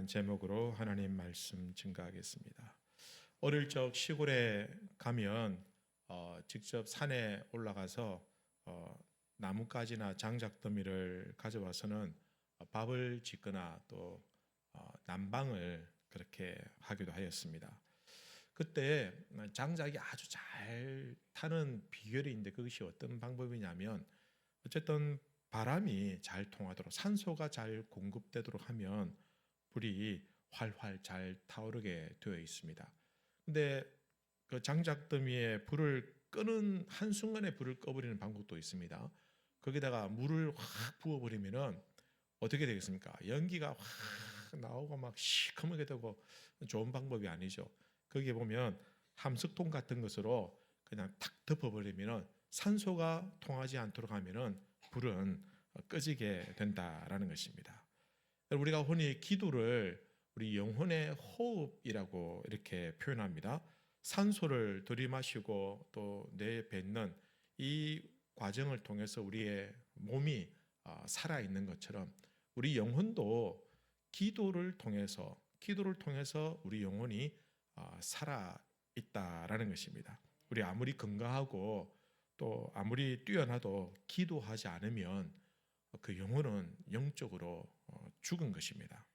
제목으로 하나님 말씀 증거하겠습니다. 어릴 적 시골에 가면 직접 산에 올라가서 나뭇가지나 장작더미를 가져와서는 밥을 짓거나 또 난방을 그렇게 하기도 하였습니다. 그때 장작이 아주 잘 타는 비결이 있는데 그것이 어떤 방법이냐면 어쨌든 바람이 잘 통하도록 산소가 잘 공급되도록 하면 불이 활활 잘 타오르게 되어 있습니다. 근데 그 장작더미에 불을 끄는 한순간에 불을 꺼버리는 방법도 있습니다. 거기다가 물을 확 부어버리면은 어떻게 되겠습니까? 연기가 확 나오고 막 시커멓게 되고 좋은 방법이 아니죠. 거기에 보면 함석통 같은 것으로 그냥 탁 덮어버리면은 산소가 통하지 않도록 하면은 불은 꺼지게 된다라는 것입니다. 우리가 흔히 기도를 우리 영혼의 호흡이라고 이렇게 표현합니다. 산소를 들이마시고 또 내뱉는 이 과정을 통해서 우리의 몸이 살아있는 것처럼 우리 영혼도 기도를 통해서 우리 영혼이 살아있다라는 것입니다. 우리 아무리 건강하고 또 아무리 뛰어나도 기도하지 않으면 그 영혼은 영적으로 죽은 것입니다.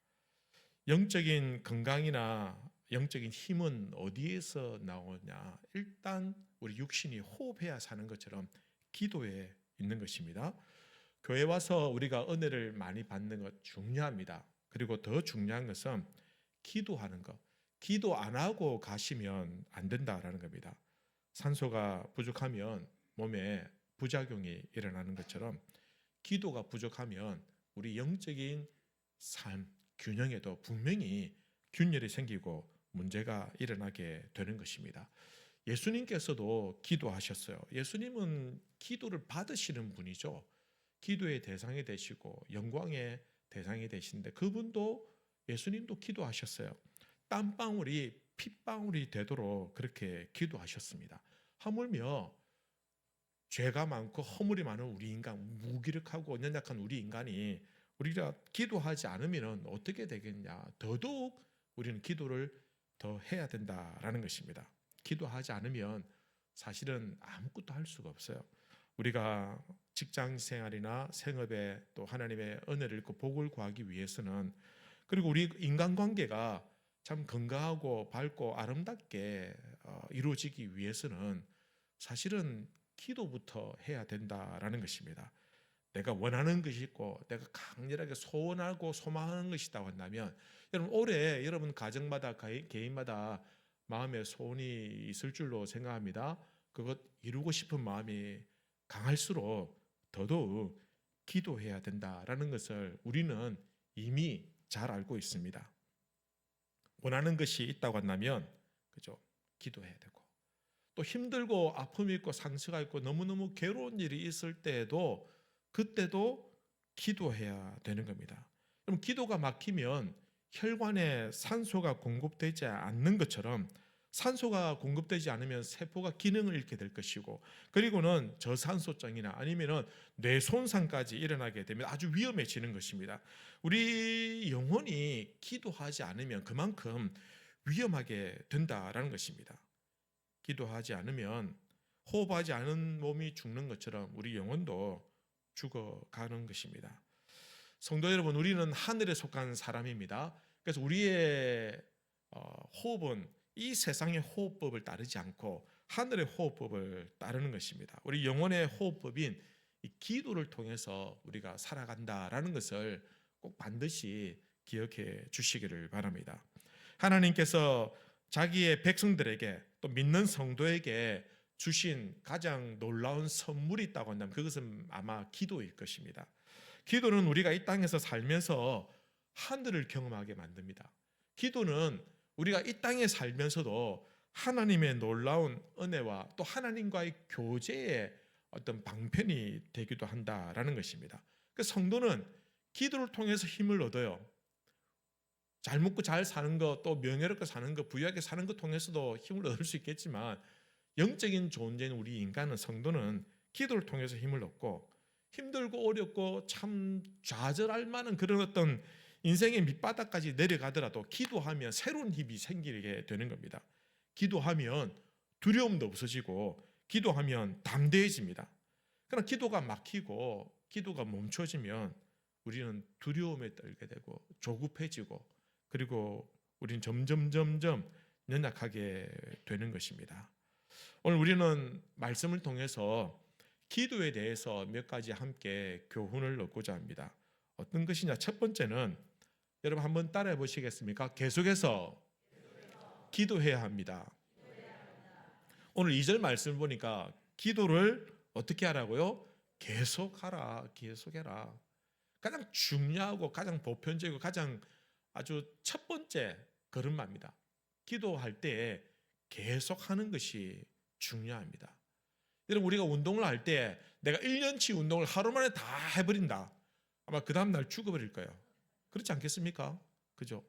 영적인 건강이나 영적인 힘은 어디에서 나오냐? 일단 우리 육신이 호흡해야 사는 것처럼 기도에 있는 것입니다. 교회 와서 우리가 은혜를 많이 받는 것 중요합니다. 그리고 더 중요한 것은 기도하는 것. 기도 안 하고 가시면 안 된다라는 겁니다. 산소가 부족하면 몸에 부작용이 일어나는 것처럼 기도가 부족하면 우리 영적인 삶, 균형에도 분명히 균열이 생기고 문제가 일어나게 되는 것입니다. 예수님께서도 기도하셨어요. 예수님은 기도를 받으시는 분이죠. 기도의 대상이 되시고 영광의 대상이 되시는데 그분도 예수님도 기도하셨어요. 땀방울이 핏방울이 되도록 그렇게 기도하셨습니다. 하물며 죄가 많고 허물이 많은 우리 인간, 무기력하고 연약한 우리 인간이 우리가 기도하지 않으면 어떻게 되겠냐. 더더욱 우리는 기도를 더 해야 된다라는 것입니다. 기도하지 않으면 사실은 아무것도 할 수가 없어요. 우리가 직장 생활이나 생업에 또 하나님의 은혜를 읽고 복을 구하기 위해서는 그리고 우리 인간관계가 참 건강하고 밝고 아름답게 이루어지기 위해서는 사실은 기도부터 해야 된다라는 것입니다. 내가 원하는 것이 있고 내가 강렬하게 소원하고 소망하는 것이다 한다면 여러분 올해 여러분 가정마다 개인마다 마음에 소원이 있을 줄로 생각합니다. 그것 이루고 싶은 마음이 강할수록 더더욱 기도해야 된다라는 것을 우리는 이미 잘 알고 있습니다. 원하는 것이 있다고 한다면 그죠? 기도해야 되고 또 힘들고 아픔이 있고 상처가 있고 너무너무 괴로운 일이 있을 때에도 그때도 기도해야 되는 겁니다. 그럼 기도가 막히면 혈관에 산소가 공급되지 않는 것처럼 산소가 공급되지 않으면 세포가 기능을 잃게 될 것이고 그리고는 저산소증이나 아니면은 뇌 손상까지 일어나게 되면 아주 위험해지는 것입니다. 우리 영혼이 기도하지 않으면 그만큼 위험하게 된다라는 것입니다. 기도하지 않으면 호흡하지 않은 몸이 죽는 것처럼 우리 영혼도 죽어가는 것입니다. 성도 여러분, 우리는 하늘에 속한 사람입니다. 그래서 우리의 호흡은 이 세상의 호흡법을 따르지 않고 하늘의 호흡법을 따르는 것입니다. 우리 영혼의 호흡법인 이 기도를 통해서 우리가 살아간다라는 것을 꼭 반드시 기억해 주시기를 바랍니다. 하나님께서 자기의 백성들에게 또 믿는 성도에게 주신 가장 놀라운 선물이 있다고 한다면 그것은 아마 기도일 것입니다. 기도는 우리가 이 땅에서 살면서 하늘을 경험하게 만듭니다. 기도는 우리가 이 땅에 살면서도 하나님의 놀라운 은혜와 또 하나님과의 교제의 어떤 방편이 되기도 한다라는 것입니다. 그 성도는 기도를 통해서 힘을 얻어요. 잘 먹고 잘 사는 것, 또 명예롭게 사는 것, 부유하게 사는 것 통해서도 힘을 얻을 수 있겠지만 영적인 존재인 우리 인간은 성도는 기도를 통해서 힘을 얻고 힘들고 어렵고 참 좌절할 만한 그런 어떤 인생의 밑바닥까지 내려가더라도 기도하면 새로운 힘이 생기게 되는 겁니다. 기도하면 두려움도 없어지고 기도하면 담대해집니다. 그러나 기도가 막히고 기도가 멈춰지면 우리는 두려움에 떨게 되고 조급해지고 그리고 우리는 점점 연약하게 되는 것입니다. 오늘 우리는 말씀을 통해서 기도에 대해서 몇 가지 함께 교훈을 얻고자 합니다. 어떤 것이냐? 첫 번째는 여러분 한번 따라해 보시겠습니까? 계속해서 기도해야 합니다. 오늘 2절 말씀 보니까 기도를 어떻게 하라고요? 계속하라, 계속해라. 가장 중요하고 가장 보편적이고 가장 아주 첫 번째 걸음마입니다. 기도할 때 계속하는 것이 중요합니다. 여러분 우리가 운동을 할 때 내가 1년치 운동을 하루 만에 다 해버린다. 아마 그 다음날 죽어버릴 거예요. 그렇지 않겠습니까? 그죠?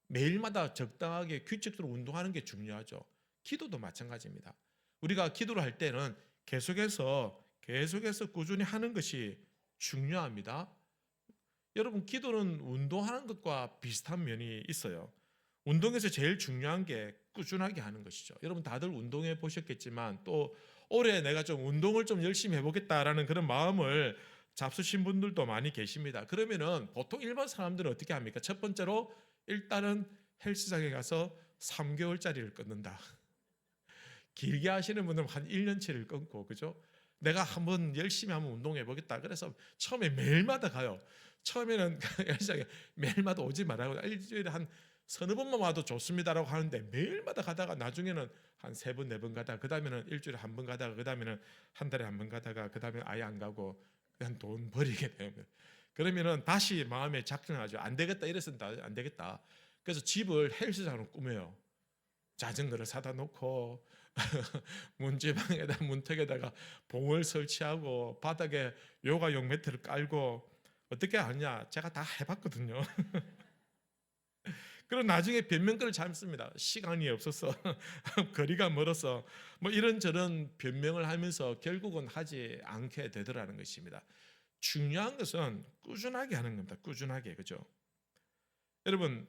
매일마다 적당하게 규칙적으로 운동하는 게 중요하죠. 기도도 마찬가지입니다. 우리가 기도를 할 때는 계속해서 꾸준히 하는 것이 중요합니다. 여러분 기도는 운동하는 것과 비슷한 면이 있어요. 운동에서 제일 중요한 게 꾸준하게 하는 것이죠. 여러분 다들 운동해 보셨겠지만 또 올해 내가 좀 운동을 좀 열심히 해보겠다라는 그런 마음을 잡수신 분들도 많이 계십니다. 그러면은 보통 일반 사람들은 어떻게 합니까? 첫 번째로 일단은 헬스장에 가서 3개월짜리를 끊는다. 길게 하시는 분들은 한 1년치를 끊고, 그죠? 내가 한번 열심히 한번 운동해 보겠다. 그래서 처음에 매일마다 가요. 처음에는 헬스장에 매일마다 오지 말라고 일주일에 한 서너 번만 와도 좋습니다라고 하는데 매일마다 가다가 나중에는 한 3번, 4번 가다가 그 다음에는 일주일에 한 번 가다가 그 다음에는 한 달에 한 번 가다가 그 다음에 아예 안 가고 그냥 돈 버리게 되면 그러면은 다시 마음에 작정하죠. 안 되겠다, 이래서는 안 되겠다. 그래서 집을 헬스장으로 꾸며요. 자전거를 사다 놓고 문지방에다 문턱에다가 봉을 설치하고 바닥에 요가용 매트를 깔고 어떻게 하냐? 제가 다 해봤거든요. 그럼 나중에 변명거리를 잡습니다. 시간이 없어서 거리가 멀어서 뭐 이런저런 변명을 하면서 결국은 하지 않게 되더라는 것입니다. 중요한 것은 꾸준하게 하는 겁니다. 꾸준하게, 그죠? 여러분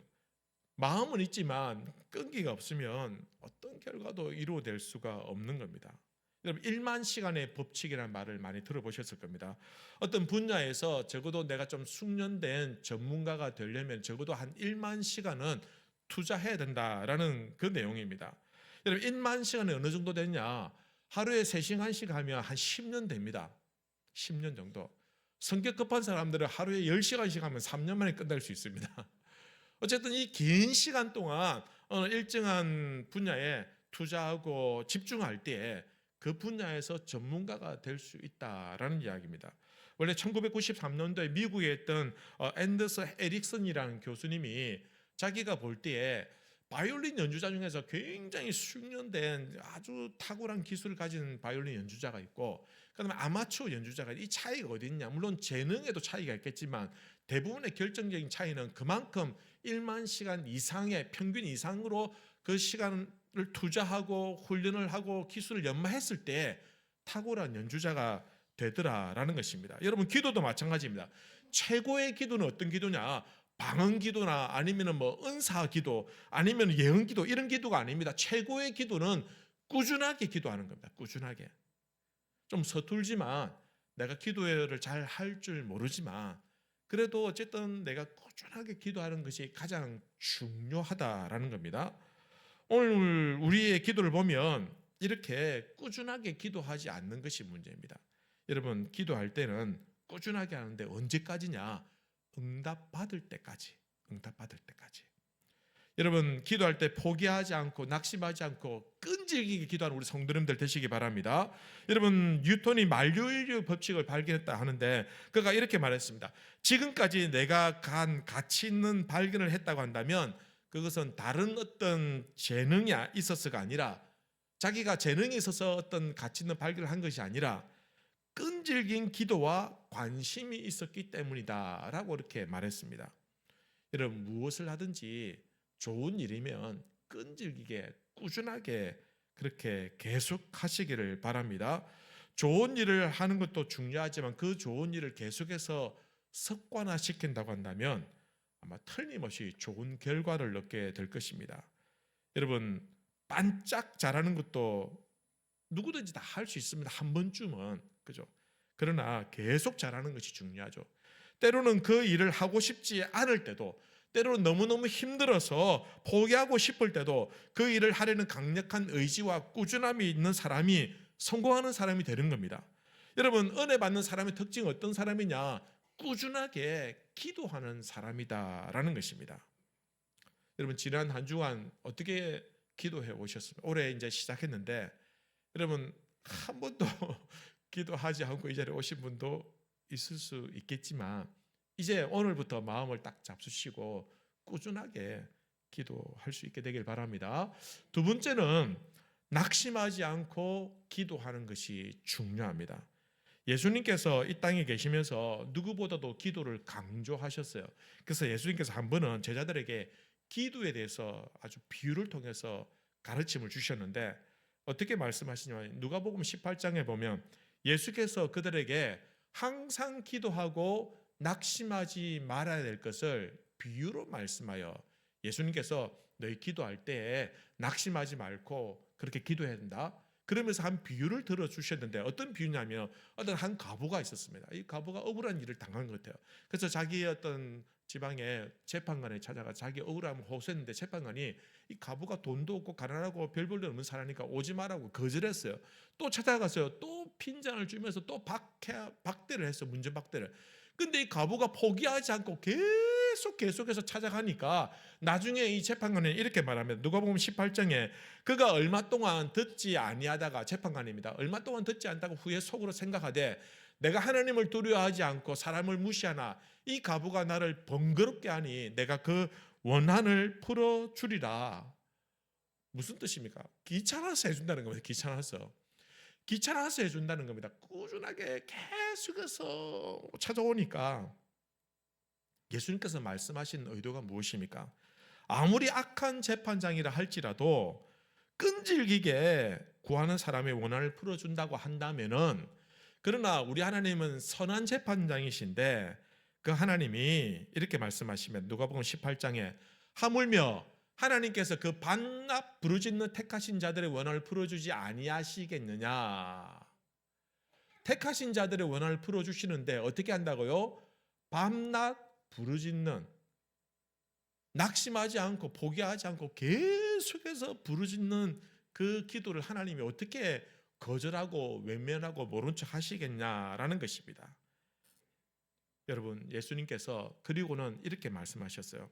마음은 있지만 끈기가 없으면 어떤 결과도 이루어낼 수가 없는 겁니다. 여러분 1만 시간의 법칙이라는 말을 많이 들어보셨을 겁니다. 어떤 분야에서 적어도 내가 좀 숙련된 전문가가 되려면 적어도 한 1만 시간은 투자해야 된다라는 그 내용입니다. 여러분 1만 시간이 어느 정도 되냐? 하루에 3시간씩 하면 한 10년 됩니다. 10년 정도. 성격 급한 사람들은 하루에 10시간씩 하면 3년 만에 끝날 수 있습니다. 어쨌든 이 긴 시간 동안 어느 일정한 분야에 투자하고 집중할 때 그 분야에서 전문가가 될 수 있다라는 이야기입니다. 원래 1993년도에 미국에 있던 앤더스 에릭슨이라는 교수님이 자기가 볼 때에 바이올린 연주자 중에서 굉장히 숙련된 아주 탁월한 기술을 가진 바이올린 연주자가 있고 그다음에 아마추어 연주자가 이 차이가 어디 있냐? 물론 재능에도 차이가 있겠지만 대부분의 결정적인 차이는 그만큼 1만 시간 이상의 평균 이상으로 그 시간을 투자하고 훈련을 하고 기술을 연마했을 때 탁월한 연주자가 되더라라는 것입니다. 여러분 기도도 마찬가지입니다. 최고의 기도는 어떤 기도냐? 방언 기도나 아니면은 뭐 은사 기도 아니면 예언 기도 이런 기도가 아닙니다. 최고의 기도는 꾸준하게 기도하는 겁니다. 꾸준하게. 좀 서툴지만 내가 기도를 잘 할 줄 모르지만 그래도 어쨌든 내가 꾸준하게 기도하는 것이 가장 중요하다라는 겁니다. 오늘 우리의 기도를 보면 이렇게 꾸준하게 기도하지 않는 것이 문제입니다. 여러분 기도할 때는 꾸준하게 하는데 언제까지냐? 응답받을 때까지. 응답받을 때까지. 여러분 기도할 때 포기하지 않고 낙심하지 않고 끈질기게 기도하는 우리 성도님들 되시기 바랍니다. 여러분 뉴턴이 만류인류 법칙을 발견했다 하는데 그가 이렇게 말했습니다. 지금까지 내가 간 가치 있는 발견을 했다고 한다면 그것은 다른 어떤 재능이 있어서가 아니라 자기가 재능이 있어서 어떤 가치 있는 발견을 한 것이 아니라 끈질긴 기도와 관심이 있었기 때문이다 라고 이렇게 말했습니다. 여러분 무엇을 하든지 좋은 일이면 끈질기게 꾸준하게 그렇게 계속하시기를 바랍니다. 좋은 일을 하는 것도 중요하지만 그 좋은 일을 계속해서 습관화시킨다고 한다면 아마 틀림없이 좋은 결과를 얻게 될 것입니다. 여러분, 반짝 잘하는 것도 누구든지 다 할 수 있습니다. 한 번쯤은. 그죠? 그러나 계속 잘하는 것이 중요하죠. 때로는 그 일을 하고 싶지 않을 때도, 때로는 너무너무 힘들어서 포기하고 싶을 때도 그 일을 하려는 강력한 의지와 꾸준함이 있는 사람이 성공하는 사람이 되는 겁니다. 여러분, 은혜 받는 사람의 특징은 어떤 사람이냐? 꾸준하게 기도하는 사람이다라는 것입니다. 여러분, 지난 한 주간 어떻게 기도해 오셨습니까? 올해 이제 시작했는데 여러분, 한 번도 기도하지 않고 이 자리에 오신 분도 있을 수 있겠지만 이제 오늘부터 마음을 딱 잡수시고 꾸준하게 기도할 수 있게 되길 바랍니다. 두 번째는 낙심하지 않고 기도하는 것이 중요합니다. 예수님께서 이 땅에 계시면서 누구보다도 기도를 강조하셨어요. 그래서 예수님께서 한 번은 제자들에게 기도에 대해서 아주 비유를 통해서 가르침을 주셨는데 어떻게 말씀하시냐면 누가복음 18장에 보면 예수께서 그들에게 항상 기도하고 낙심하지 말아야 될 것을 비유로 말씀하여 예수님께서 너희 기도할 때에 낙심하지 말고 그렇게 기도해야 된다. 그러면서 한 비유를 들어주셨는데 어떤 비유냐면 어떤 한 과부가 있었습니다. 이 과부가 억울한 일을 당한 것 같아요. 그래서 자기의 어떤 지방의 재판관에 찾아가 자기 억울함을 호소했는데 재판관이 이 과부가 돈도 없고 가난하고 별 볼일 없는 사람이니까 오지 말라고 거절했어요. 또 찾아갔어요. 또 핀잔을 주면서 또 박대를 했어요. 문전박대를. 근데 이 과부가 포기하지 않고 계속해서 찾아가니까 나중에 이 재판관은 이렇게 말합니다. 누가복음 18장에 그가 얼마 동안 듣지 아니하다가 재판관입니다. 얼마 동안 듣지 않다가 후에 속으로 생각하되 내가 하나님을 두려워하지 않고 사람을 무시하나 이 과부가 나를 번거롭게 하니 내가 그 원한을 풀어주리라. 무슨 뜻입니까? 귀찮아서 해준다는 겁니다. 귀찮아서 해준다는 겁니다. 꾸준하게 계속해서 찾아오니까 예수님께서 말씀하신 의도가 무엇입니까? 아무리 악한 재판장이라 할지라도 끈질기게 구하는 사람의 원한을 풀어준다고 한다면은, 그러나 우리 하나님은 선한 재판장이신데 그 하나님이 이렇게 말씀하시면 누가복음 18장에 하물며 하나님께서 그 밤낮 부르짖는 택하신 자들의 원한을 풀어주지 아니하시겠느냐. 택하신 자들의 원한을 풀어주시는데 어떻게 한다고요? 밤낮 부르짖는, 낙심하지 않고 포기하지 않고 계속해서 부르짖는 그 기도를 하나님이 어떻게 거절하고 외면하고 모른 척 하시겠냐라는 것입니다. 여러분, 예수님께서 그리고는 이렇게 말씀하셨어요.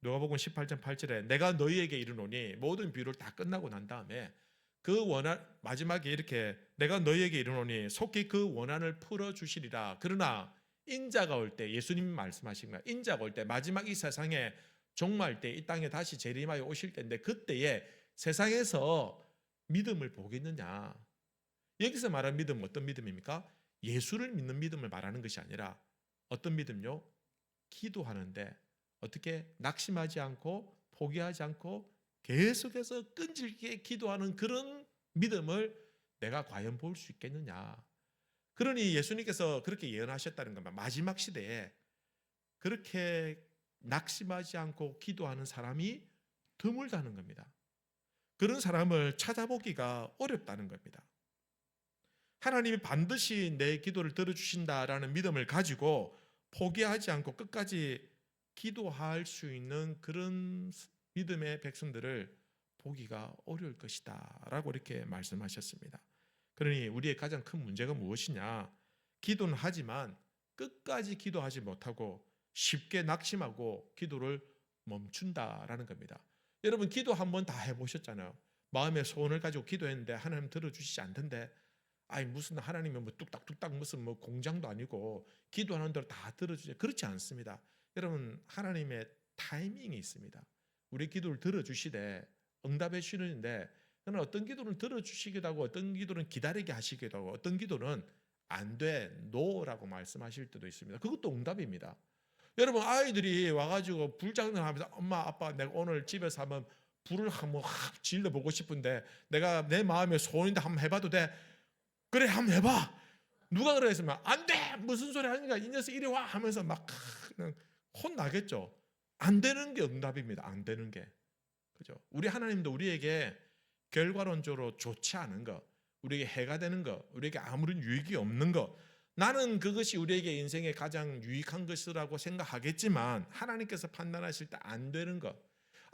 누가복음 18장 8절에 내가 너희에게 이르노니, 모든 비유를 다 끝나고 난 다음에 그 원한, 마지막에 이렇게 내가 너희에게 이르노니 속히 그 원한을 풀어주시리라. 그러나 인자가 올 때, 예수님이 말씀하신 거야. 인자가 올 때, 마지막 이 세상에 종말 때 이 땅에 다시 재림하여 오실 때인데 그때에 세상에서 믿음을 보겠느냐. 여기서 말하는 믿음은 어떤 믿음입니까? 예수를 믿는 믿음을 말하는 것이 아니라 어떤 믿음요? 기도하는데 어떻게 낙심하지 않고 포기하지 않고 계속해서 끈질기게 기도하는 그런 믿음을 내가 과연 볼 수 있겠느냐. 그러니 예수님께서 그렇게 예언하셨다는 겁니다. 마지막 시대에 그렇게 낙심하지 않고 기도하는 사람이 드물다는 겁니다. 그런 사람을 찾아보기가 어렵다는 겁니다. 하나님이 반드시 내 기도를 들어주신다라는 믿음을 가지고 포기하지 않고 끝까지 기도할 수 있는 그런 믿음의 백성들을 보기가 어려울 것이다 라고 이렇게 말씀하셨습니다. 그러니 우리의 가장 큰 문제가 무엇이냐? 기도는 하지만 끝까지 기도하지 못하고 쉽게 낙심하고 기도를 멈춘다라는 겁니다. 여러분, 기도 한번 다 해보셨잖아요. 마음의 소원을 가지고 기도했는데 하나님 들어주시지 않던데, 아니 무슨 하나님이 뭐 뚝딱뚝딱 무슨 뭐 공장도 아니고 기도하는 대로 다 들어주지. 그렇지 않습니다. 여러분, 하나님의 타이밍이 있습니다. 우리 기도를 들어주시되 응답해 주시는데, 그러나 어떤 기도는 들어주시기도 하고 어떤 기도는 기다리게 하시기도 하고 어떤 기도는 안 돼, 노라고 말씀하실 때도 있습니다. 그것도 응답입니다. 여러분, 아이들이 와가지고 불장난하면서 엄마 아빠 내가 오늘 집에서 한번 불을 한번 확 질러보고 싶은데 내가 내 마음의 소원인데 한번 해봐도 돼? 그래, 한번 해봐. 누가 그랬으면 안 돼, 무슨 소리 하니까 이 녀석 이리 와 하면서 막 그냥 혼나겠죠. 안 되는 게 응답입니다. 안 되는 게. 그죠? 우리 하나님도 우리에게 결과론적으로 좋지 않은 거, 우리에게 해가 되는 거, 우리에게 아무런 유익이 없는 거, 나는 그것이 우리에게 인생에 가장 유익한 것이라고 생각하겠지만 하나님께서 판단하실 때 안 되는 거,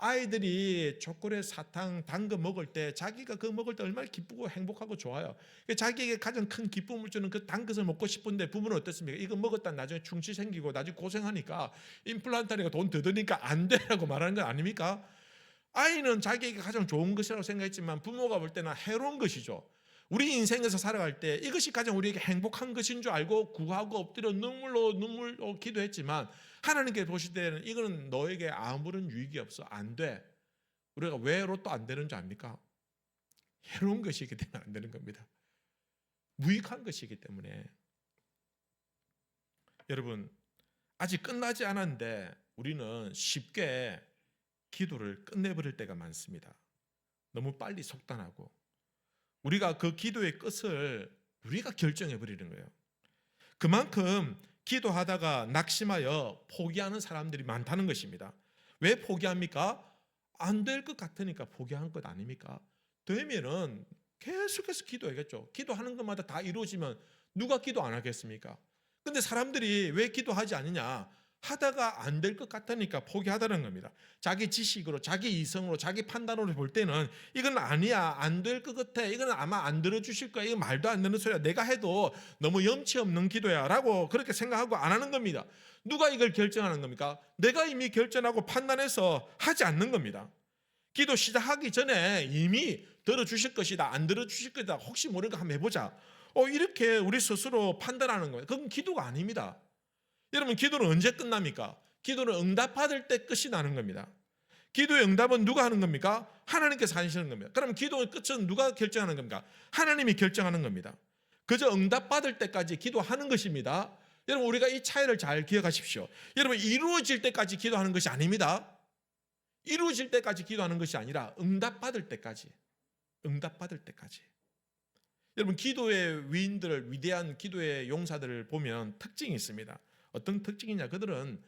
아이들이 초콜릿, 사탕, 단 거 먹을 때 자기가 그거 먹을 때 얼마나 기쁘고 행복하고 좋아요. 자기에게 가장 큰 기쁨을 주는 그 단 것을 먹고 싶은데 부모는 어떻습니까? 이거 먹었다 나중에 충치 생기고 나중에 고생하니까 임플란트 하니까 돈 더 드니까 안 되라고 말하는 건 아닙니까? 아이는 자기에게 가장 좋은 것이라고 생각했지만 부모가 볼 때는 해로운 것이죠. 우리 인생에서 살아갈 때 이것이 가장 우리에게 행복한 것인 줄 알고 구하고 엎드려 눈물로 기도했지만 하나님께 보실 때는 이거는 너에게 아무런 유익이 없어. 안 돼. 우리가 왜 로또 안 되는 줄 압니까? 해로운 것이기 때문에 안 되는 겁니다. 무익한 것이기 때문에. 여러분, 아직 끝나지 않았는데 우리는 쉽게 기도를 끝내버릴 때가 많습니다. 너무 빨리 속단하고 우리가 그 기도의 끝을 우리가 결정해버리는 거예요. 그만큼 기도하다가 낙심하여 포기하는 사람들이 많다는 것입니다. 왜 포기합니까? 안 될 것 같으니까 포기한 것 아닙니까? 되면은 계속해서 기도하겠죠. 기도하는 것마다 다 이루어지면 누가 기도 안 하겠습니까? 근데 사람들이 왜 기도하지 않느냐? 하다가 안 될 것 같으니까 포기하다는 겁니다. 자기 지식으로, 자기 이성으로, 자기 판단으로 볼 때는 이건 아니야, 안 될 것 같아, 이건 아마 안 들어주실 거야, 이건 말도 안 되는 소리야, 내가 해도 너무 염치 없는 기도야 라고 그렇게 생각하고 안 하는 겁니다. 누가 이걸 결정하는 겁니까? 내가 이미 결정하고 판단해서 하지 않는 겁니다. 기도 시작하기 전에 이미 들어주실 것이다, 안 들어주실 것이다, 혹시 모르니까 한번 해보자, 이렇게 우리 스스로 판단하는 거예요. 그건 기도가 아닙니다. 여러분, 기도는 언제 끝납니까? 기도는 응답받을 때 끝이 나는 겁니다. 기도의 응답은 누가 하는 겁니까? 하나님께서 하시는 겁니다. 그럼 기도의 끝은 누가 결정하는 겁니까? 하나님이 결정하는 겁니다. 그저 응답받을 때까지 기도하는 것입니다. 여러분, 우리가 이 차이를 잘 기억하십시오. 여러분, 이루어질 때까지 기도하는 것이 아닙니다. 이루어질 때까지 기도하는 것이 아니라 응답받을 때까지. 응답받을 때까지. 여러분, 기도의 위인들, 위대한 기도의 용사들을 보면 특징이 있습니다. 어떤 특징이냐? 그들은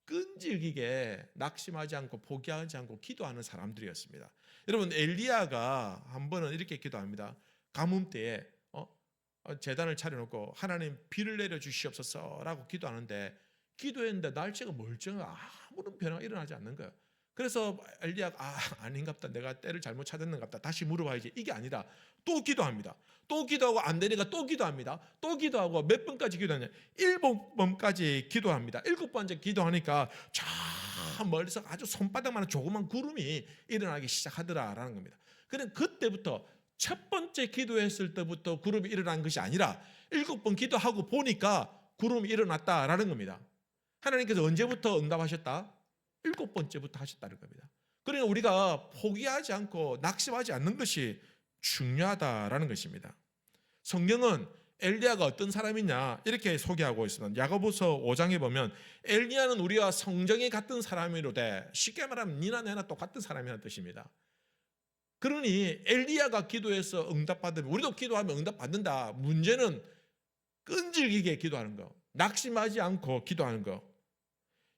끈질기게 낙심하지 않고 포기하지 않고 기도하는 사람들이었습니다. 여러분, 엘리야가 한 번은 이렇게 기도합니다. 가뭄 때에 제단을 차려놓고 하나님 비를 내려 주시옵소서라고 기도하는데, 기도했는데 날씨가 멀쩡하고 아무런 변화가 일어나지 않는 거예요. 그래서 엘리야가 아닌갑다, 내가 때를 잘못 찾았는갑다, 다시 물어봐야지, 이게 아니라 또 기도합니다. 또 기도하고 안 되니까 또 기도합니다. 또 기도하고 몇 번까지 기도하냐? 7번까지 기도합니다. 7번째 기도하니까 저 멀리서 아주 손바닥만한 조그만 구름이 일어나기 시작하더라라는 겁니다. 그럼 그때부터 첫 번째 기도했을 때부터 구름이 일어난 것이 아니라 7번 기도하고 보니까 구름이 일어났다라는 겁니다. 하나님께서 언제부터 응답하셨다? 7번째부터 하셨다는 겁니다. 그러니까 우리가 포기하지 않고 낙심하지 않는 것이 중요하다라는 것입니다. 성경은 엘리야가 어떤 사람이냐 이렇게 소개하고 있습니다. 야고보서 5장에 보면 엘리야는 우리와 성정이 같은 사람이로되, 쉽게 말하면 니나 내나 똑같은 사람이라는 뜻입니다. 그러니 엘리야가 기도해서 응답받으면 우리도 기도하면 응답받는다. 문제는 끈질기게 기도하는 거, 낙심하지 않고 기도하는 거.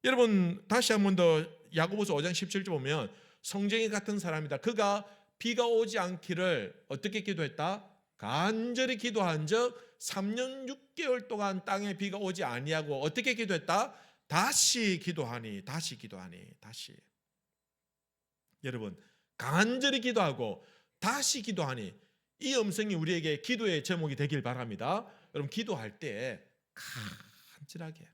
여러분, 다시 한 번 더 야고보서 5장 17절 보면 성정이 같은 사람이다. 그가 비가 오지 않기를 어떻게 기도했다? 간절히 기도한 적 3년 6개월 동안 땅에 비가 오지 아니하고 어떻게 기도했다? 다시 기도하니. 여러분, 간절히 기도하고 다시 기도하니, 이 음성이 우리에게 기도의 제목이 되길 바랍니다. 여러분, 기도할 때 간절하게,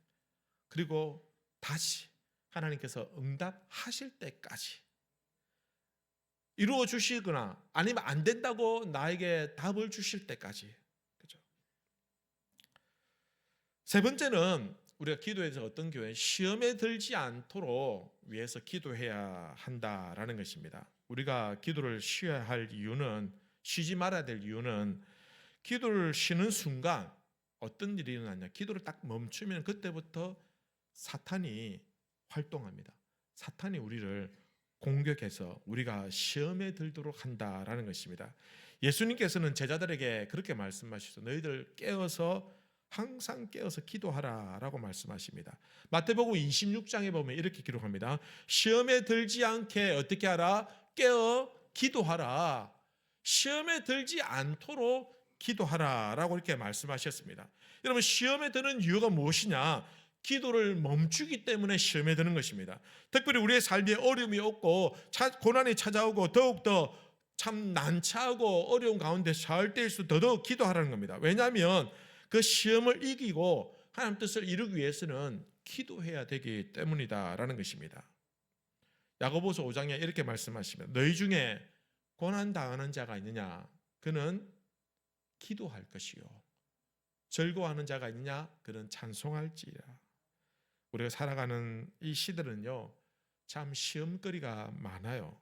그리고 다시 하나님께서 응답하실 때까지, 이루어 주시거나 아니면 안 된다고 나에게 답을 주실 때까지. 그죠? 세 번째는 우리가 기도에서 어떤 교회 시험에 들지 않도록 위해서 기도해야 한다라는 것입니다. 우리가 기도를 쉬어야 할 이유는, 쉬지 말아야 될 이유는, 기도를 쉬는 순간 어떤 일이 일어나냐? 기도를 딱 멈추면 그때부터 사탄이 활동합니다. 사탄이 우리를 공격해서 우리가 시험에 들도록 한다라는 것입니다. 예수님께서는 제자들에게 그렇게 말씀하시죠. 너희들 깨어서 항상 깨어서 기도하라라고 말씀하십니다. 마태복음 26장에 보면 이렇게 기록합니다. 시험에 들지 않게 어떻게 하라? 깨어 기도하라. 시험에 들지 않도록 기도하라라고 이렇게 말씀하셨습니다. 여러분, 시험에 드는 이유가 무엇이냐? 기도를 멈추기 때문에 시험에 드는 것입니다. 특별히 우리의 삶에 어려움이 없고 고난이 찾아오고 더욱더 참 난처하고 어려운 가운데 살 때일수록 더더욱 기도하라는 겁니다. 왜냐하면 그 시험을 이기고 하나님 뜻을 이루기 위해서는 기도해야 되기 때문이다라는 것입니다. 야고보서 5장에 이렇게 말씀하시면 너희 중에 고난당하는 자가 있느냐? 그는 기도할 것이요. 즐거워하는 자가 있느냐? 그는 찬송할지라. 우리가 살아가는 이 시대는요, 참 시험거리가 많아요.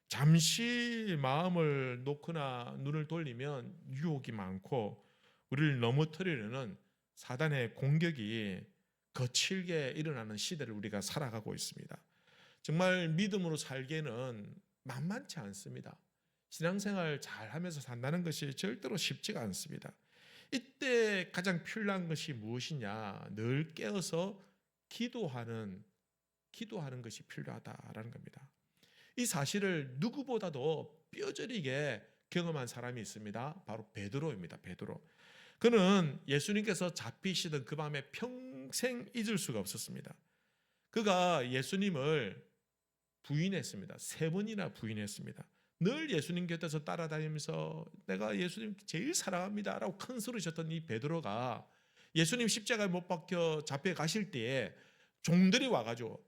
잠시 마음을 놓거나 눈을 돌리면 유혹이 많고 우리를 넘어뜨리려는 사단의 공격이 거칠게 일어나는 시대를 우리가 살아가고 있습니다. 정말 믿음으로 살기에는 만만치 않습니다. 신앙생활 잘하면서 산다는 것이 절대로 쉽지가 않습니다. 이때 가장 필요한 것이 무엇이냐? 늘 깨어서 기도하는 것이 필요하다라는 겁니다. 이 사실을 누구보다도 뼈저리게 경험한 사람이 있습니다. 바로 베드로입니다. 베드로. 그는 예수님께서 잡히시던 그 밤에 평생 잊을 수가 없었습니다. 그가 예수님을 부인했습니다. 3번이나 부인했습니다. 늘 예수님 곁에서 따라다니면서 내가 예수님 제일 사랑합니다 라고 큰 소리쳤던 이 베드로가 예수님 십자가에 못 박혀 잡혀가실 때에 종들이 와가지고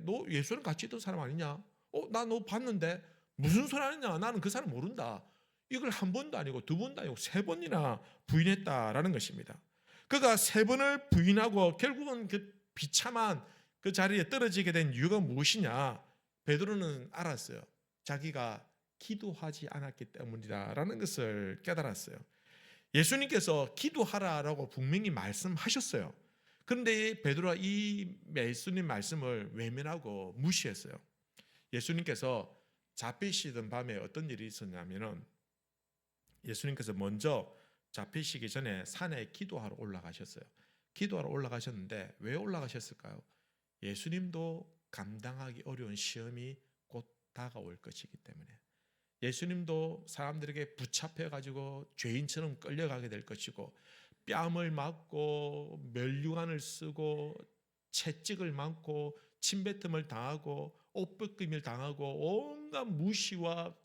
너 예수님 같이 있던 사람 아니냐? 나 너 봤는데 무슨 소리 하느냐? 나는 그 사람 모른다. 이걸 1번도 아니고 2번도 아니고 3번이나 부인했다라는 것입니다. 그가 3번을 부인하고 결국은 그 비참한 그 자리에 떨어지게 된 이유가 무엇이냐? 베드로는 알았어요. 자기가 기도하지 않았기 때문이다라는 것을 깨달았어요. 예수님께서 기도하라라고 분명히 말씀하셨어요. 그런데 베드로가 이 예수님 말씀을 외면하고 무시했어요. 예수님께서 잡히시던 밤에 어떤 일이 있었냐면은 예수님께서 먼저 잡히시기 전에 산에 기도하러 올라가셨어요. 기도하러 올라가셨는데 왜 올라가셨을까요? 예수님도 감당하기 어려운 시험이 곧 다가올 것이기 때문에, 예수님도 사람들에게 붙잡혀가지고 죄인처럼 끌려가게 될 것이고 뺨을 맞고 멸류관을 쓰고 채찍을 맞고 침뱉음을 당하고 옷벗김을 당하고 온갖 무시와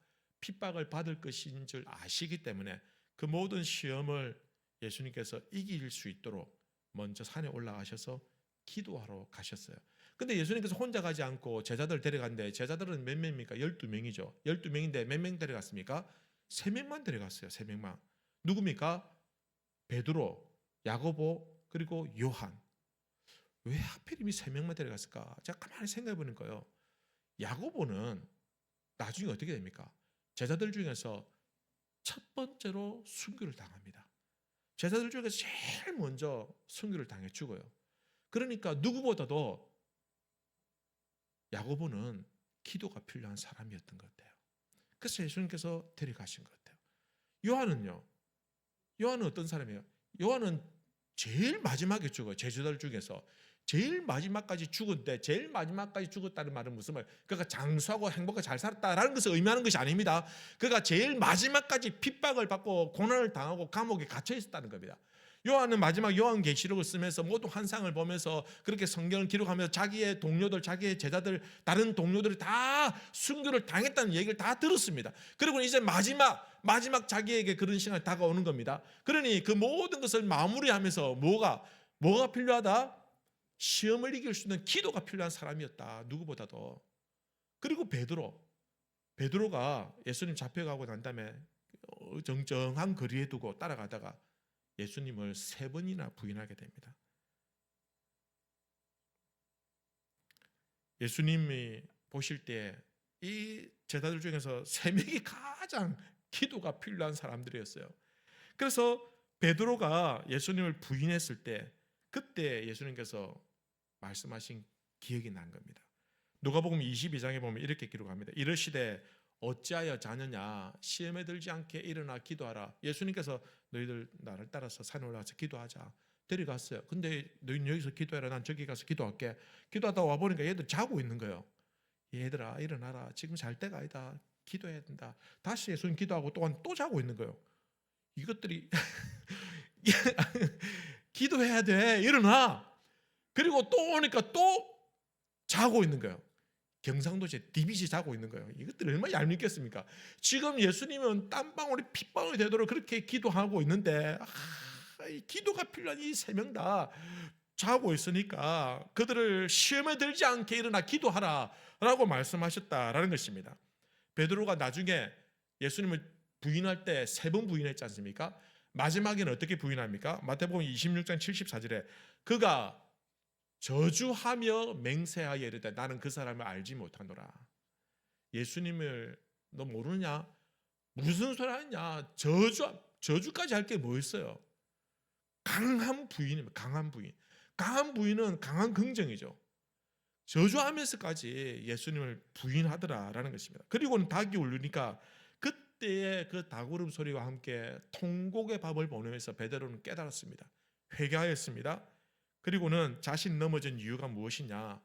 핍박을 받을 것인 줄 아시기 때문에 그 모든 시험을 예수님께서 이길 수 있도록 먼저 산에 올라가셔서 기도하러 가셨어요. 근데 예수님께서 혼자 가지 않고 제자들 데려갔는데 제자들은 몇 명입니까? 12명이죠. 12명인데 몇 명 데려갔습니까? 3명만 데려갔어요. 3명만. 누굽니까? 베드로, 야고보, 그리고 요한. 왜 하필이면 3명만 데려갔을까? 제가 가만히 생각해 보는 거예요. 야고보는 나중에 어떻게 됩니까? 제자들 중에서 첫 번째로 순교를 당합니다. 제자들 중에서 제일 먼저 순교를 당해 죽어요. 그러니까 누구보다도 야고보는 기도가 필요한 사람이었던 것 같아요. 그래서 예수님께서 데려가신 것 같아요. 요한은요? 요한은 어떤 사람이에요? 요한은 제일 마지막에 죽어요. 제자들 중에서 제일 마지막까지 죽었는데 제일 마지막까지 죽었다는 말은 무슨 말? 그가 장수하고 행복하게 잘 살았다라는 것을 의미하는 것이 아닙니다. 그가 제일 마지막까지 핍박을 받고 고난을 당하고 감옥에 갇혀 있었다는 겁니다. 요한은 마지막 요한계시록을 쓰면서 모두 환상을 보면서 그렇게 성경을 기록하면서 자기의 동료들, 자기의 제자들, 다른 동료들이 다 순교를 당했다는 얘기를 다 들었습니다. 그리고 이제 마지막 자기에게 그런 시간이 다가오는 겁니다. 그러니 그 모든 것을 마무리하면서 뭐가 필요하다? 시험을 이길 수 있는 기도가 필요한 사람이었다. 누구보다도. 그리고 베드로가 예수님 잡혀가고 난 다음에 정정한 거리에 두고 따라가다가 예수님을 3번이나 부인하게 됩니다. 예수님이 보실 때 이 제자들 중에서 3명이 가장 기도가 필요한 사람들이었어요. 그래서 베드로가 예수님을 부인했을 때 그때 예수님께서 말씀하신 기억이 난 겁니다. 누가복음 22장에 보면 이렇게 기록합니다. 이르시되 어찌하여 자느냐, 시험에 들지 않게 일어나 기도하라. 예수님께서 너희들 나를 따라서 산에 올라가서 기도하자 데려갔어요. 근데 너희는 여기서 기도해라, 난 저기 가서 기도할게. 기도하다 와보니까 얘들 자고 있는 거예요. 얘들아 일어나라, 지금 잘 때가 아니다, 기도해야 된다. 다시 예수님 기도하고 또한 또 자고 있는 거예요. 이것들이 기도해야 돼, 일어나. 그리고 또 오니까 또 자고 있는 거예요. 경상도제 디비지 자고 있는 거예요. 이것들이 얼마나 얄밉겠습니까? 지금 예수님은 땀방울이 핏방울이 되도록 그렇게 기도하고 있는데 이 기도가 필요한 이 세 명 다 자고 있으니까 그들을 시험에 들지 않게 일어나 기도하라 라고 말씀하셨다라는 것입니다. 베드로가 나중에 예수님을 부인할 때 3번 부인했지 않습니까? 마지막에는 어떻게 부인합니까? 마태복음 26장 74절에 그가 저주하며 맹세하여 이르되 나는 그 사람을 알지 못하노라. 예수님을 너 모르냐? 무슨 소리 하냐? 저주까지 할 게 뭐 있어요? 강한 부인입니다. 강한 부인. 강한 부인은 강한 긍정이죠. 저주하면서까지 예수님을 부인하더라라는 것입니다. 그리고는 닭이 울리니까 그때의 그 닭 울음 소리와 함께 통곡의 밤을 보내면서 베드로는 깨달았습니다. 회개하였습니다. 그리고는 자신 넘어진 이유가 무엇이냐?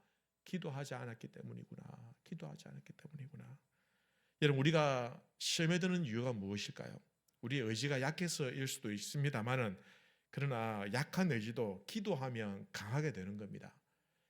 기도하지 않았기 때문이구나. 기도하지 않았기 때문이구나. 여러분, 우리가 시험에 드는 이유가 무엇일까요? 우리의 의지가 약해서일 수도 있습니다만은, 그러나 약한 의지도 기도하면 강하게 되는 겁니다.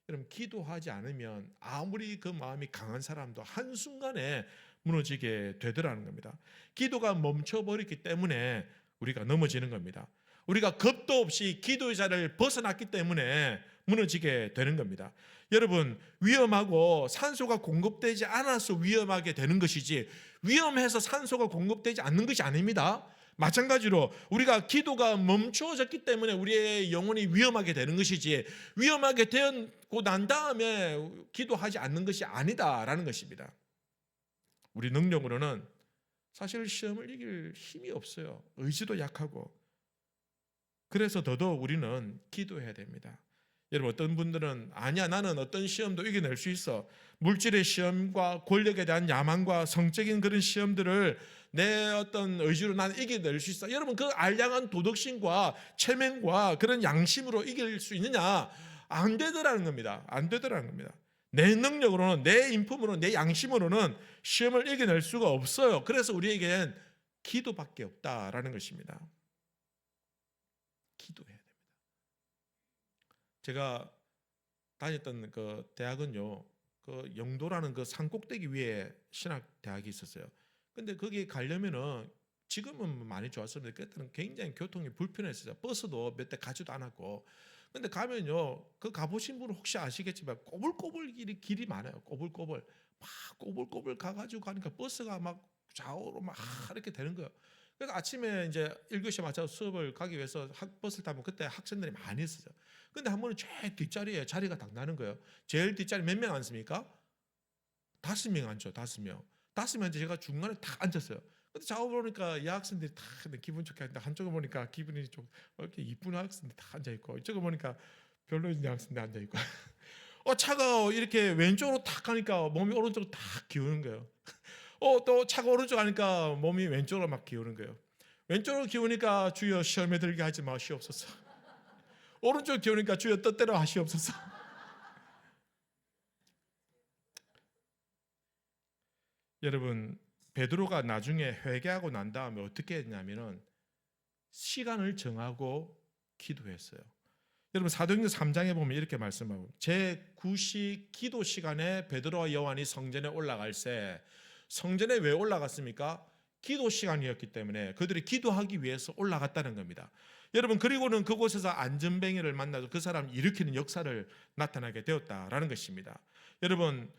여러분, 기도하지 않으면 아무리 그 마음이 강한 사람도 한순간에 무너지게 되더라는 겁니다. 기도가 멈춰버렸기 때문에 우리가 넘어지는 겁니다. 우리가 겁도 없이 기도의 자리를 벗어났기 때문에 무너지게 되는 겁니다. 여러분, 위험하고 산소가 공급되지 않아서 위험하게 되는 것이지 위험해서 산소가 공급되지 않는 것이 아닙니다. 마찬가지로 우리가 기도가 멈추어졌기 때문에 우리의 영혼이 위험하게 되는 것이지 위험하게 되고 난 다음에 기도하지 않는 것이 아니다라는 것입니다. 우리 능력으로는 사실 시험을 이길 힘이 없어요. 의지도 약하고. 그래서 더더욱 우리는 기도해야 됩니다. 여러분, 어떤 분들은 아니야, 나는 어떤 시험도 이겨낼 수 있어. 물질의 시험과 권력에 대한 야망과 성적인 그런 시험들을 내 어떤 의지로 나는 이겨낼 수 있어. 여러분, 그 알량한 도덕심과 체면과 그런 양심으로 이길 수 있느냐? 안 되더라는 겁니다. 안 되더라는 겁니다. 내 능력으로는, 내 인품으로는, 내 양심으로는 시험을 이겨낼 수가 없어요. 그래서 우리에겐 기도밖에 없다라는 것입니다. 기도해야 됩니다. 제가 다녔던 그 대학은요, 그 영도라는 그 산꼭대기 위에 신학 대학이 있었어요. 근데 거기 가려면은 지금은 많이 좋았습니다. 그때는 굉장히 교통이 불편했어요. 버스도 몇 대 가지도 않았고. 근데 가면요, 그 가보신 분은 혹시 아시겠지만 꼬불꼬불 길이 많아요. 꼬불꼬불 막 꼬불꼬불 가가지고 가니까 버스가 막 좌우로 막 이렇게 되는 거예요. 그래서 아침에 이제 1교시에 맞춰서 수업을 가기 위해서 버스를 타면 그때 학생들이 많이 있었어요. 근데 한 번은 제일 뒷자리에 자리가 딱 나는 거예요. 제일 뒷자리 몇 명 앉습니까? 5명 앉죠. 5명. 5명 제가 중간에 딱 앉았어요. 근데 좌우 보니까 여학생들이 다 기분 좋게 하는데 한쪽에 보니까 기분이 좀 이렇게 이쁜 학생들이 다 앉아있고 이쪽에 보니까 별로인 여학생들이 앉아있고 차가 이렇게 왼쪽으로 탁 가니까 몸이 오른쪽으로 탁 기우는 거예요. 또 차가 오른쪽 가니까 몸이 왼쪽으로 막 기우는 거예요. 왼쪽으로 기우니까 주여 시험에 들게 하지 마시옵소서. 오른쪽 기우니까 주여 뜻대로 하시옵소서. 여러분, 베드로가 나중에 회개하고 난 다음에 어떻게 했냐면은 시간을 정하고 기도했어요. 여러분, 사도행전 3장에 보면 이렇게 말씀하고 제9시 기도 시간에 베드로와 요한이 성전에 올라갈새. 성전에 왜 올라갔습니까? 기도 시간이었기 때문에 그들이 기도하기 위해서 올라갔다는 겁니다. 여러분, 그리고는 그곳에서 안전뱅이를 만나서 그 사람을 일으키는 역사를 나타나게 되었다라는 것입니다. 여러분,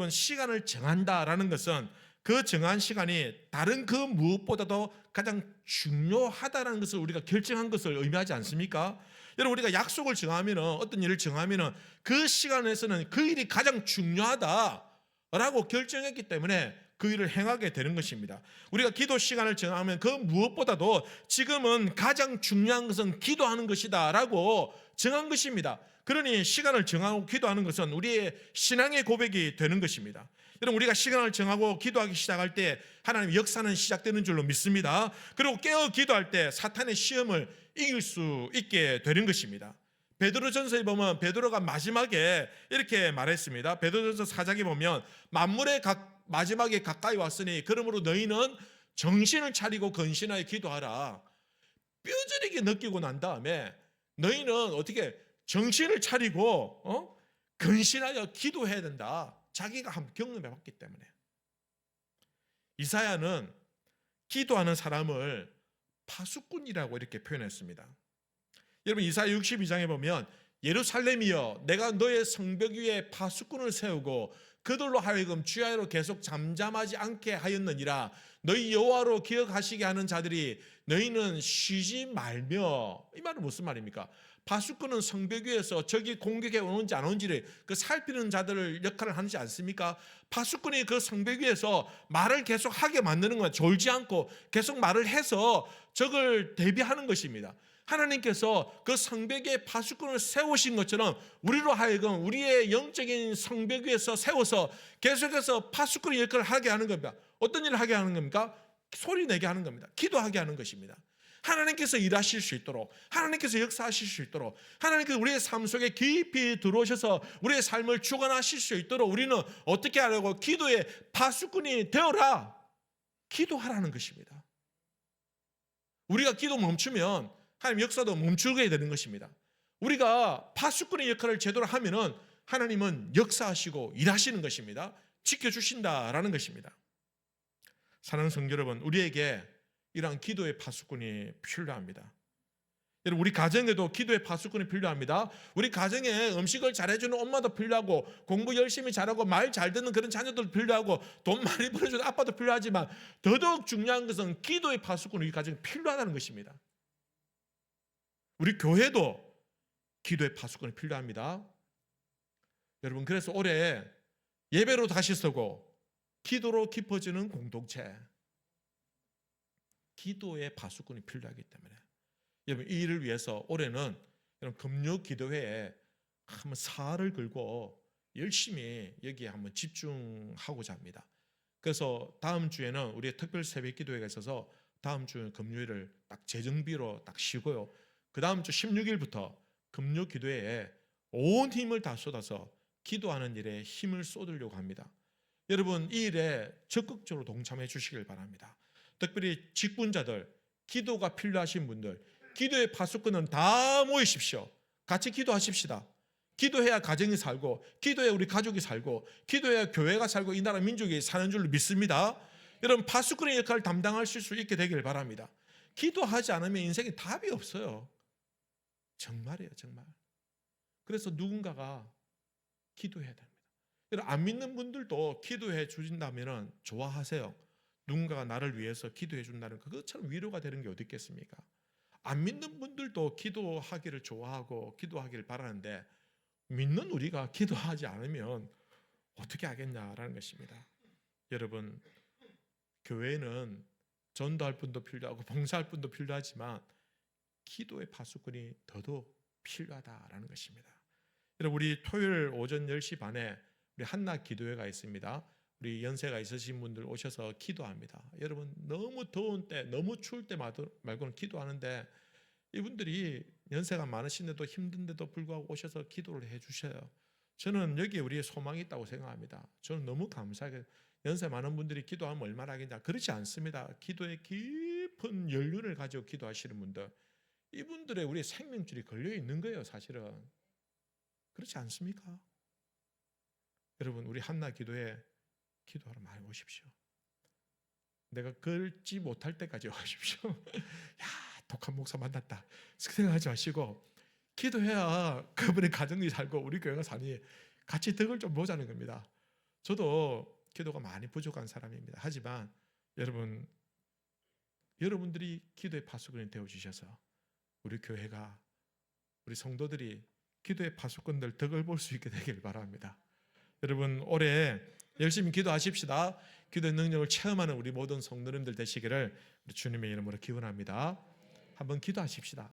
시간을 정한다라는 것은 그 정한 시간이 다른 그 무엇보다도 가장 중요하다는 것을 우리가 결정한 것을 의미하지 않습니까? 여러분, 우리가 약속을 정하면, 어떤 일을 정하면 그 시간에서는 그 일이 가장 중요하다라고 결정했기 때문에 그 일을 행하게 되는 것입니다. 우리가 기도 시간을 정하면 그 무엇보다도 지금은 가장 중요한 것은 기도하는 것이다 라고 정한 것입니다. 그러니 시간을 정하고 기도하는 것은 우리의 신앙의 고백이 되는 것입니다. 여러분, 우리가 시간을 정하고 기도하기 시작할 때 하나님의 역사는 시작되는 줄로 믿습니다. 그리고 깨어 기도할 때 사탄의 시험을 이길 수 있게 되는 것입니다. 베드로전서에 보면 베드로가 마지막에 이렇게 말했습니다. 베드로전서 4장에 보면 만물의 마지막에 가까이 왔으니 그러므로 너희는 정신을 차리고 근신하여 기도하라. 뼈저리게 느끼고 난 다음에 너희는 어떻게 정신을 차리고 근신하여 기도해야 된다. 자기가 한번 경험해 봤기 때문에. 이사야는 기도하는 사람을 파수꾼이라고 이렇게 표현했습니다. 여러분, 이사야 62장에 보면 예루살렘이여 내가 너의 성벽 위에 파수꾼을 세우고 그들로 하여금 주야로 계속 잠잠하지 않게 하였느니라. 너희 여호와로 기억하시게 하는 자들이 너희는 쉬지 말며. 이 말은 무슨 말입니까? 파수꾼은 성벽 위에서 적이 공격해 오는지 안 오는지를 살피는 자들을 역할을 하지 않습니까? 파수꾼이 그 성벽 위에서 말을 계속 하게 만드는 건 졸지 않고 계속 말을 해서 적을 대비하는 것입니다. 하나님께서 그 성벽에 파수꾼을 세우신 것처럼 우리로 하여금 우리의 영적인 성벽 위에서 세워서 계속해서 파수꾼의 역할을 하게 하는 겁니다. 어떤 일을 하게 하는 겁니까? 소리 내게 하는 겁니다. 기도하게 하는 것입니다. 하나님께서 일하실 수 있도록, 하나님께서 역사하실 수 있도록, 하나님께서 우리의 삶 속에 깊이 들어오셔서 우리의 삶을 주관하실 수 있도록 우리는 어떻게 하려고? 기도의 파수꾼이 되어라. 기도하라는 것입니다. 우리가 기도 멈추면 하나님 역사도 멈추게 되는 것입니다. 우리가 파수꾼의 역할을 제대로 하면은 하나님은 역사하시고 일하시는 것입니다. 지켜주신다라는 것입니다. 사랑하는 성도 여러분, 우리에게 이러한 기도의 파수꾼이 필요합니다. 여러분, 우리 가정에도 기도의 파수꾼이 필요합니다. 우리 가정에 음식을 잘해주는 엄마도 필요하고, 공부 열심히 잘하고 말 잘 듣는 그런 자녀들도 필요하고, 돈 많이 벌어주는 아빠도 필요하지만 더더욱 중요한 것은 기도의 파수꾼이 우리 가정에 필요하다는 것입니다. 우리 교회도 기도의 파수꾼이 필요합니다. 여러분, 그래서 올해 예배로 다시 서고 기도로 깊어지는 공동체, 기도의 파수꾼이 필요하기 때문에 여러분, 이 일을 위해서 올해는 금요 기도회에 한번 사활을 걸고 열심히 여기에 한번 집중하고자 합니다. 그래서 다음 주에는 우리의 특별 새벽 기도회가 있어서 다음 주 금요일을 딱 재정비로 딱 쉬고요. 그 다음 주 16일부터 금요 기도회에 온 힘을 다 쏟아서 기도하는 일에 힘을 쏟으려고 합니다. 여러분, 이 일에 적극적으로 동참해 주시길 바랍니다. 특별히 직분자들, 기도가 필요하신 분들, 기도의 파수꾼은 다 모이십시오. 같이 기도하십시다. 기도해야 가정이 살고, 기도해야 우리 가족이 살고, 기도해야 교회가 살고 이 나라 민족이 사는 줄로 믿습니다. 여러분, 파수꾼의 역할을 담당하실 수 있게 되길 바랍니다. 기도하지 않으면 인생에 답이 없어요. 정말이에요, 정말. 그래서 누군가가 기도해야 됩니다. 여러분, 안 믿는 분들도 기도해 주신다면 좋아하세요. 누군가가 나를 위해서 기도해 준다는 그것처럼 위로가 되는 게 어디 있겠습니까? 안 믿는 분들도 기도하기를 좋아하고 기도하기를 바라는데 믿는 우리가 기도하지 않으면 어떻게 하겠냐라는 것입니다. 여러분, 교회는 전도할 분도 필요하고 봉사할 분도 필요하지만 기도의 파수꾼이 더더욱 필요하다라는 것입니다. 여러분, 우리 토요일 오전 10시 반에 우리 한낮 기도회가 있습니다. 우리 연세가 있으신 분들 오셔서 기도합니다. 여러분, 너무 더운 때, 너무 추울 때 말고는 기도하는데 이분들이 연세가 많으신데도 힘든데도 불구하고 오셔서 기도를 해주셔요. 저는 여기에 우리의 소망이 있다고 생각합니다. 저는 너무 감사하게, 연세 많은 분들이 기도하면 얼마나 하겠냐, 그렇지 않습니다. 기도에 깊은 연륜을 가지고 기도하시는 분들, 이분들의 우리의 생명줄이 걸려 있는 거예요, 사실은. 그렇지 않습니까? 여러분, 우리 한낮 기도에 기도하러 많이 오십시오. 내가 걸지 못할 때까지 오십시오. 야, 독한 목사 만났다 생각하지 마시고 기도해야 그분의 가정이 살고 우리 교회가 사니 같이 덕을 좀 보자는 겁니다. 저도 기도가 많이 부족한 사람입니다. 하지만 여러분들이 기도의 파수꾼이 되어주셔서 우리 교회가, 우리 성도들이 기도의 파수꾼들 덕을 볼 수 있게 되길 바랍니다. 여러분, 올해 열심히 기도하십시다. 기도의 능력을 체험하는 우리 모든 성도님들 되시기를 우리 주님의 이름으로 기원합니다. 한번 기도하십시다.